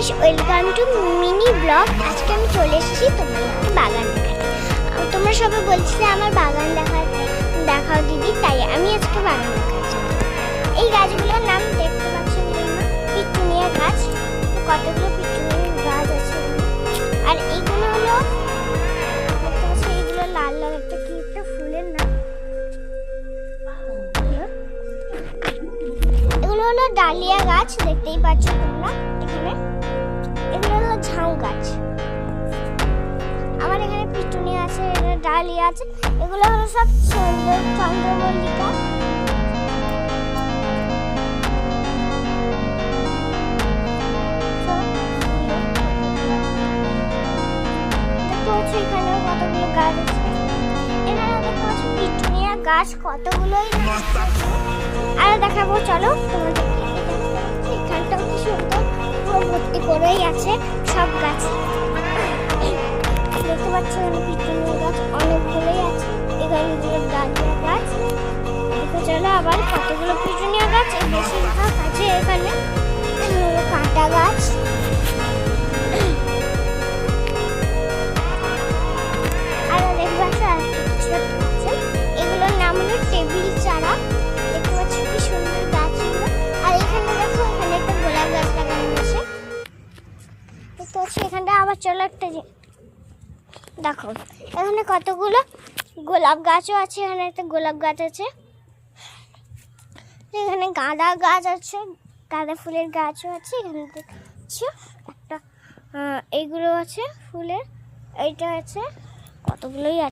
Guys, welcome to mini blog. আজকে আমি চলে এসেছি তোমাদের বাগান দেখাতে। তোমরা সবাই বলছিলে আমার বাগান দেখাও দিদি, তাই আমি আজকে বাগান দেখাচ্ছি। এই গাছগুলোর নাম দেখতে পাচ্ছেন পিটুনিয়া গাছ। কতগুলো পিটুনিয়া গাছ আছে। আর এইগুলো হলো দেখতে পাচ্ছি, এইগুলো লাল লাল একটা কি একটা ফুলের নাম। এগুলো হলো ডালিয়া গাছ, দেখতেই পাচ্ছ তোমরা এখানে। এগুলো হলো ঝাউ গাছ। আমার এখানে পিটুনিয়া আছে, ডালিয়া আছে। এগুলো হলো সব চন্দ্রমল্লিকা। এখানে কতগুলো গাছ আছে। এখানে দেখতে পাচ্ছ পিটুনিয়া গাছ কতগুলোই। আর দেখাবো, চলো তোমাদের। এখানটাও কি সুন্দর, পুরো ভর্তি করেই আছে সব গাছ। দেখতে পাচ্ছ এখানে পিটুনিয়া গাছ অনেকগুলোই আছে। এখানে ডালিয়া গাছ। দেখো চলো আবার কতগুলো পিটুনিয়া গাছ। বেশিরভাগ আছে এখানে কাঁটা গাছ। আর দেখতে পাচ্ছ আর কিছু আছে, এগুলোর নাম হলো টেবিল চারা। দেখতে পাচ্ছ কি সুন্দর গাছগুলো। আর এখানে দেখো, এখানে একটা গোলাপ গাছ লাগানো আছে। দেখতে পাচ্ছ এখানটা আবার চলো একটা দেখো, এখানে কতগুলো গোলাপ গাছও আছে। এখানে একটা গোলাপ গাছ আছে। এখানে গাঁদা গাছ আছে, গাঁদা ফুলের গাছও আছে। এখানে দেখছো একটা এইগুলো আছে ফুলের, এইটা আছে, কতগুলোই আছে।